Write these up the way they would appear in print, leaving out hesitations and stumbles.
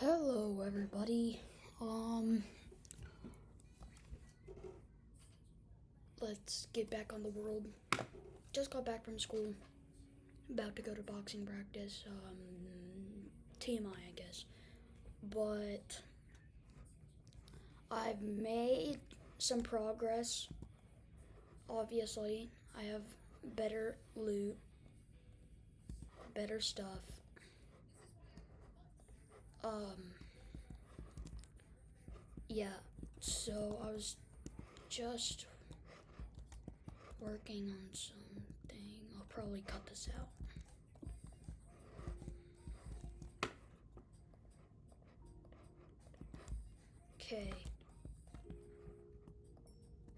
Hello, everybody. Let's get back on the world. Just got back from school. About to go to boxing practice. TMI, I guess. But I've made some progress. Obviously, I have better loot, better stuff. Yeah. So I was just working on something. I'll probably cut this out. Okay.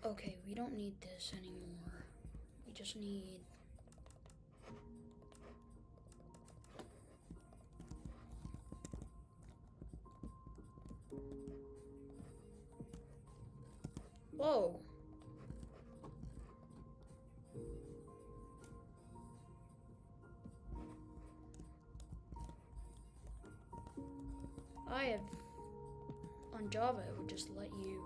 Okay, we don't need this anymore. We just need... Whoa! I have... On Java, it would just let you...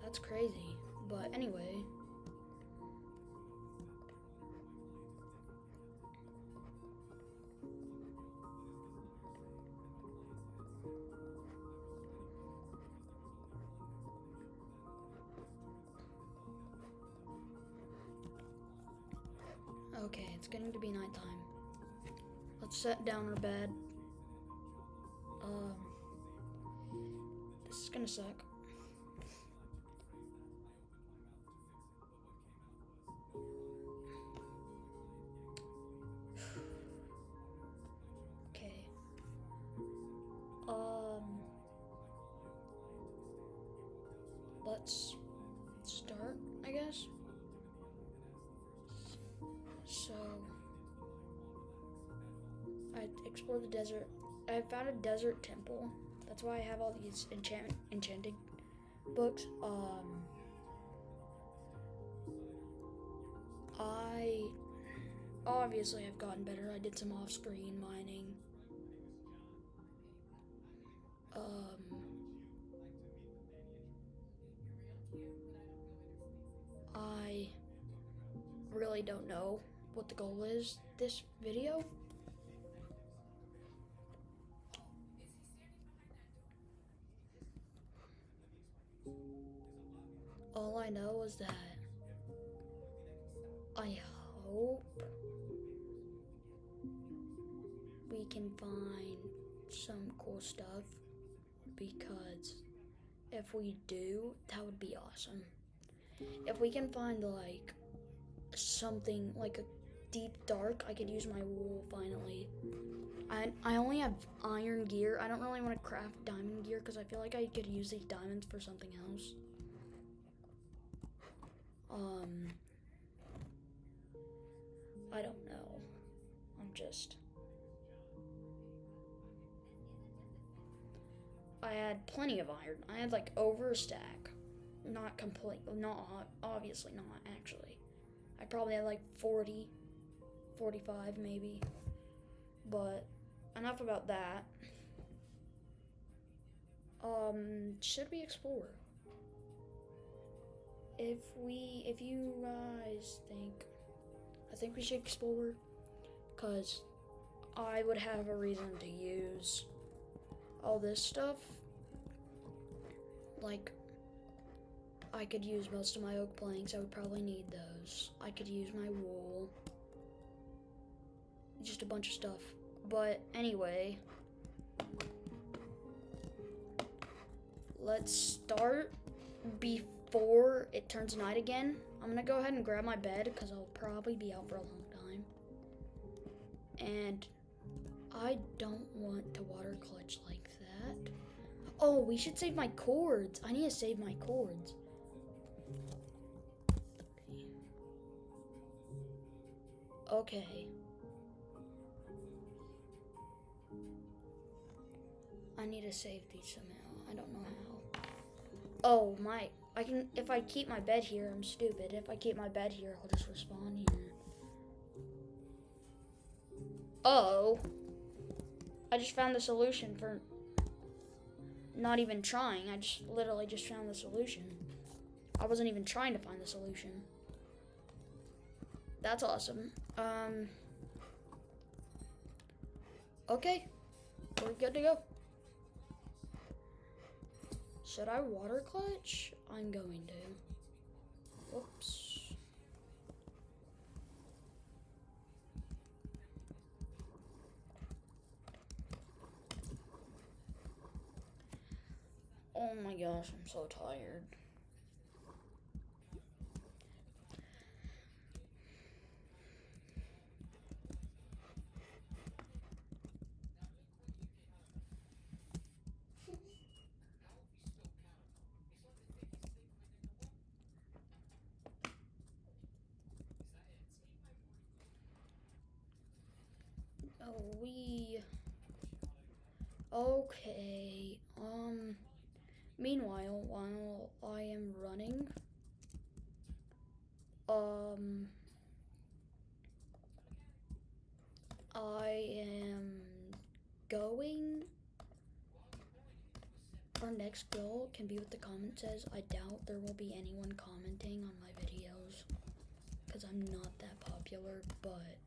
That's crazy. But anyway... Okay, it's getting to be nighttime. Let's set down our bed. This is gonna suck. Okay. Let's start, I guess. So, I explored the desert. I found a desert temple. That's why I have all these enchanting books. I obviously have gotten better. I did some off-screen mining. I really don't know what the goal is this video. All I know is that I hope we can find some cool stuff, because if we do, that would be awesome. If we can find like something like a deep dark, I could use my wool finally. I only have iron gear. I don't really want to craft diamond gear because I feel like I could use these diamonds for something else. I don't know. I had plenty of iron. I had like over a stack. Not complete, not obviously not actually. I probably had like 40, 45 maybe. But enough about that. Should we explore? If you guys think, I think we should explore, because I would have a reason to use all this stuff. Like, I could use most of my oak planks. I would probably need those. I could use my wool. Just a bunch of stuff. But anyway, let's start before it turns night again. I'm gonna go ahead and grab my bed because I'll probably be out for a long time. And I don't want to water clutch like that. Oh, we should save my cords. I need to save my cords. Okay. I need to save these somehow. I don't know how. Oh, if I keep my bed here, I'm stupid. If I keep my bed here, I'll just respawn here. Oh. I just found the solution for not even trying. I just literally just found the solution. I wasn't even trying to find the solution. That's awesome. Okay, we're good to go. Should I water clutch? I'm going to. Whoops. Oh my gosh, I'm so tired. Okay, meanwhile, while I am running, I am going. Our next goal can be what the comment says. I doubt there will be anyone commenting on my videos because I'm not that popular, but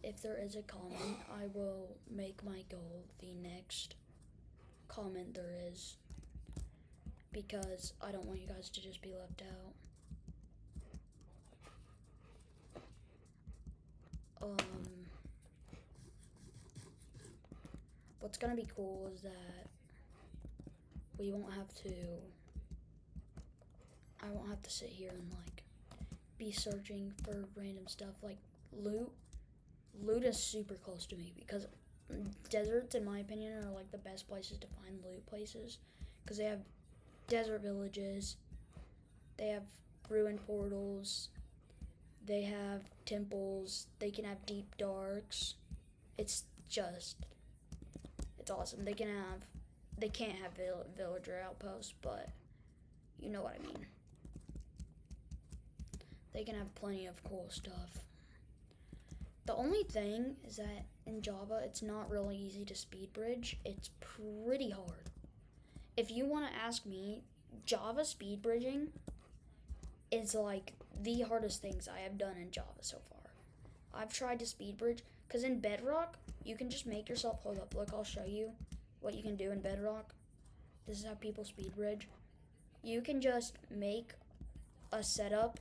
if there is a comment, I will make my goal the next comment there is, because I don't want you guys to just be left out. What's gonna be cool is that we won't have to, I won't have to sit here and like be searching for random stuff like loot. Loot is super close to me because deserts, in my opinion, are like the best places to find loot places because they have desert villages, they have ruined portals, they have temples, they can have deep darks. It's awesome. They can't have villager outposts, but you know what I mean. They can have plenty of cool stuff. The only thing is that in Java, it's not really easy to speed bridge. It's pretty hard. If you want to ask me, Java speed bridging is like the hardest things I have done in Java so far. I've tried to speed bridge because in Bedrock, you can just make yourself, hold up, look, I'll show you what you can do in Bedrock. This is how people speed bridge. You can just make a setup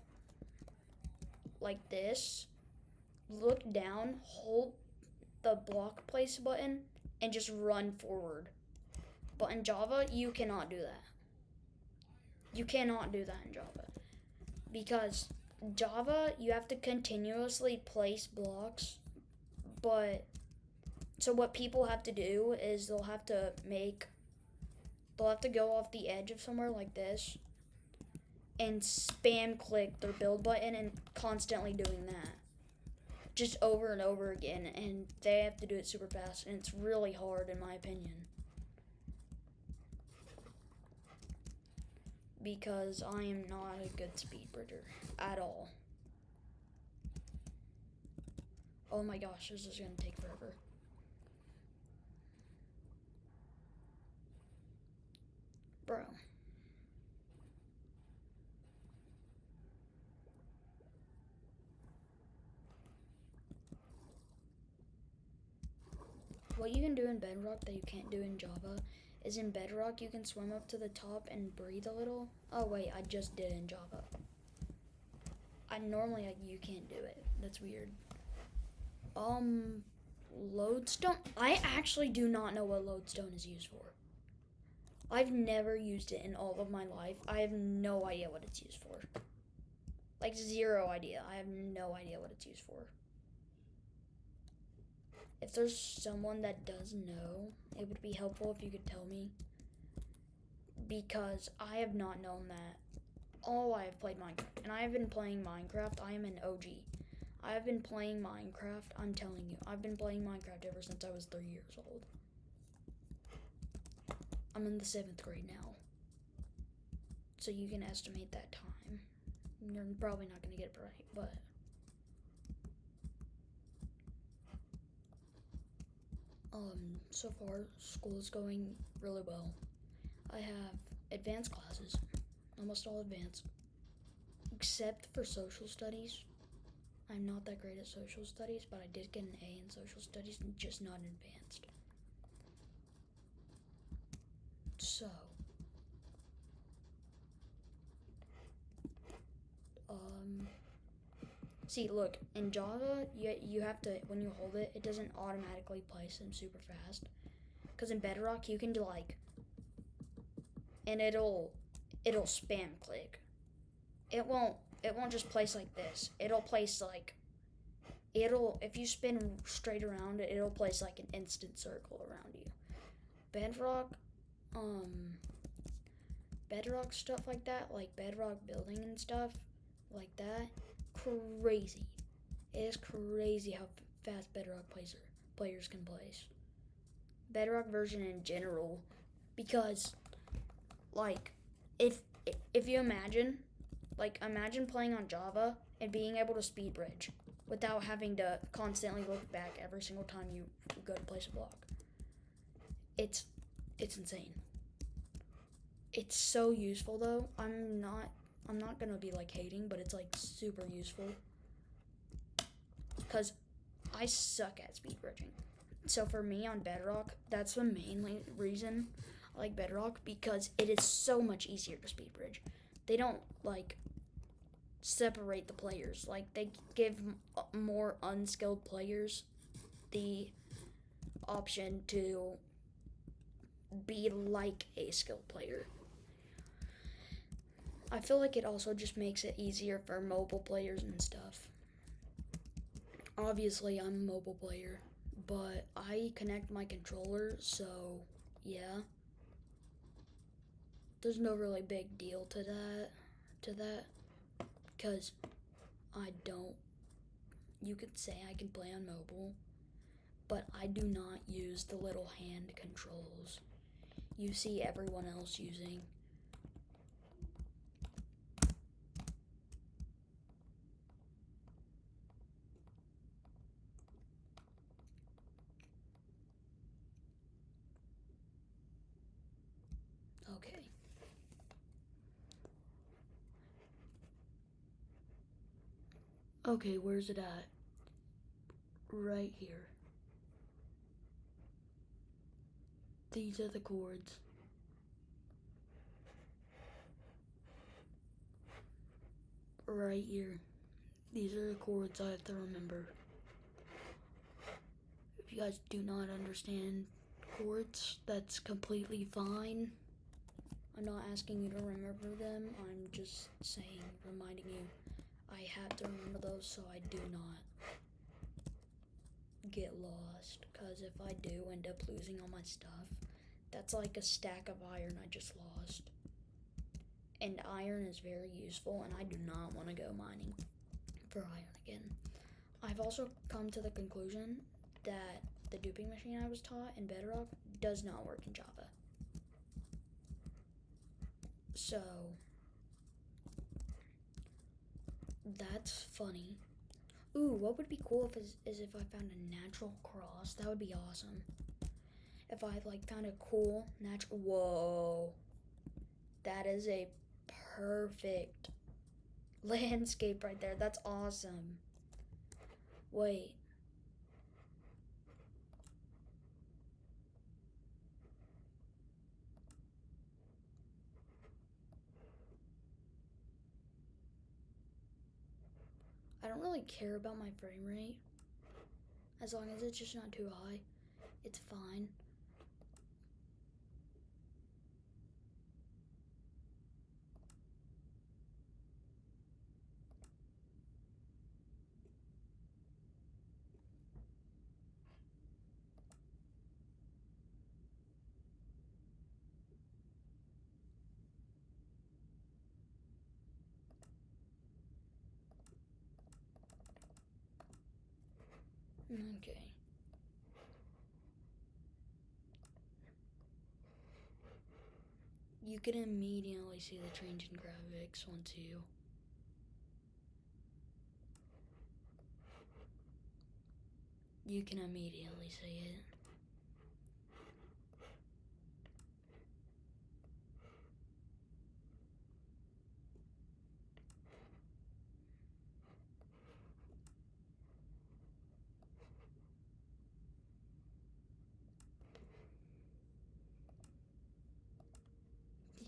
like this, look down, hold the block place button, and just run forward. But in Java, you cannot do that. You cannot do that in Java. Because Java, you have to continuously place blocks, but so what people have to do is they'll have to go off the edge of somewhere like this and spam click their build button and constantly doing that just over and over again, and they have to do it super fast, and it's really hard in my opinion because I am not a good speed bridger at all. Oh my gosh, this is gonna take forever. Bro. What you can do in Bedrock that you can't do in Java is in Bedrock you can swim up to the top and breathe a little. Oh wait, I just did in Java. You can't do it. That's weird. Lodestone. I actually do not know what lodestone is used for. I've never used it in all of my life. I have no idea what it's used for. Like, zero idea. I have no idea what it's used for. If there's someone that does know, it would be helpful if you could tell me. Because I have not known that. Oh, I have played Minecraft. And I have been playing Minecraft. I am an OG. I have been playing Minecraft. I'm telling you. I've been playing Minecraft ever since I was 3 years old. I'm in the 7th grade now. So you can estimate that time. You're probably not going to get it right, but... so far, school is going really well. I have advanced classes, almost all advanced, except for social studies. I'm not that great at social studies, but I did get an A in social studies, and just not advanced. So, see, look, in Java, you have to, when you hold it, it doesn't automatically place them super fast. Because in Bedrock, you can do like, and it'll spam click. It won't just place like this. It'll place like, if you spin straight around it, it'll place like an instant circle around you. Bedrock stuff like that, like Bedrock building and stuff like that, crazy. It is crazy how fast Bedrock players can place. Bedrock version in general, because like if you imagine playing on Java and being able to speed bridge without having to constantly look back every single time you go to place a block. It's insane. It's so useful though. I'm not gonna be like hating, but it's like super useful. Because I suck at speed bridging. So for me on Bedrock, that's the main reason I like Bedrock, because it is so much easier to speed bridge. They don't like separate the players. Like they give more unskilled players the option to be like a skilled player. I feel like it also just makes it easier for mobile players and stuff. Obviously, I'm a mobile player, but I connect my controller, so yeah. There's no really big deal to that, because you could say I can play on mobile, but I do not use the little hand controls you see everyone else using. Okay. Okay, where's it at? Right here. These are the chords. Right here. These are the chords I have to remember. If you guys do not understand chords, that's completely fine. I'm not asking you to remember them. I'm just reminding you I have to remember those so I do not get lost. Because if I do end up losing all my stuff, that's like a stack of iron I just lost. And iron is very useful, and I do not want to go mining for iron again. I've also come to the conclusion that the duping machine I was taught in Bedrock does not work in Java. So, that's funny. Ooh, what would be cool is if I found a natural cross. That would be awesome. If I found a cool natural. Whoa. That is a perfect landscape right there. That's awesome. Wait. I don't really care about my frame rate. As long as it's just not too high, it's fine. Okay. You can immediately see the change in graphics once you can immediately see it.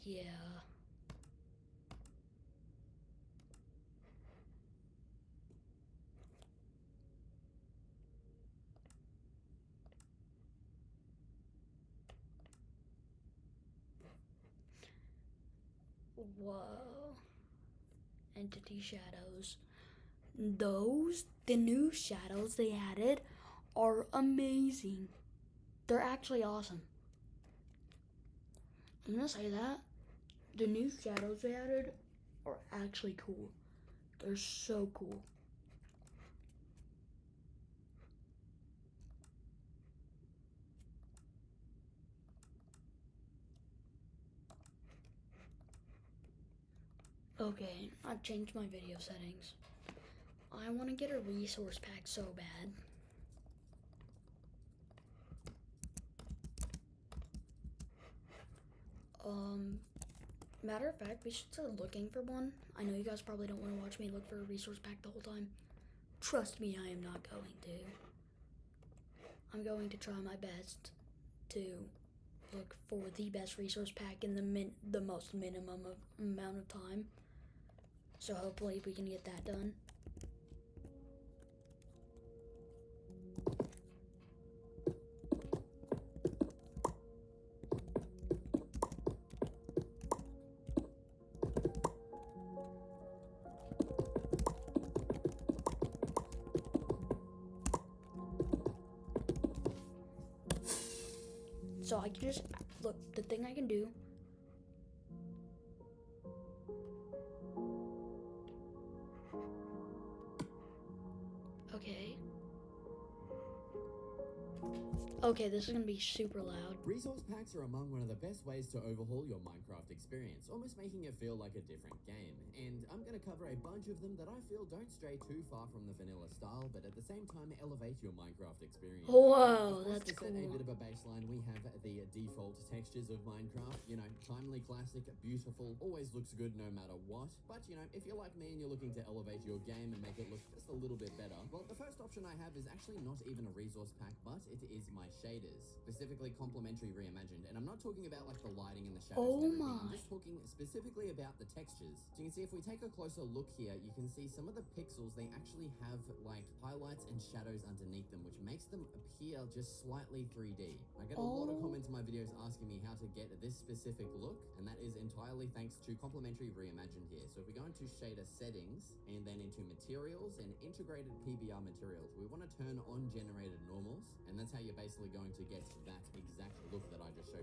Yeah. Whoa. Entity shadows. The new shadows they added are amazing. They're actually awesome. I'm gonna say that. The new shadows they added are actually cool. They're so cool. Okay, I've changed my video settings. I want to get a resource pack so bad. Matter of fact, we should start looking for one. I know you guys probably don't want to watch me look for a resource pack the whole time. Trust me, I am not going to. I'm going to try my best to look for the best resource pack in the most minimum of amount of time. So hopefully we can get that done. So I can just look, the thing I can do. Okay. Okay, this is gonna be super loud. Resource packs are among one of the best ways to overhaul your Minecraft experience, almost making it feel like a different game. And I'm going to cover a bunch of them that I feel don't stray too far from the vanilla style, but at the same time elevate your Minecraft experience. Whoa, that's to set a cool. bit of a baseline, we have the default textures of Minecraft. You know, timely, classic, beautiful, always looks good no matter what. But, you know, if you're like me and you're looking to elevate your game and make it look just a little bit better, well, the first option I have is actually not even a resource pack, but it is my shaders, specifically complementary reimagined. And I'm not talking about like the lighting and the shadows and everything. I'm just talking specifically about the textures. So you can see if we take a closer look here, you can see some of the pixels, they actually have like highlights and shadows underneath them, which makes them appear just slightly 3D. I get a lot of comments in my videos asking me how to get this specific look, and that is entirely thanks to complementary reimagined here. So if we go into shader settings and then into materials and integrated PBR materials, we want to turn on generated normals, and that's how you're basically going to get that exact look that I just showed.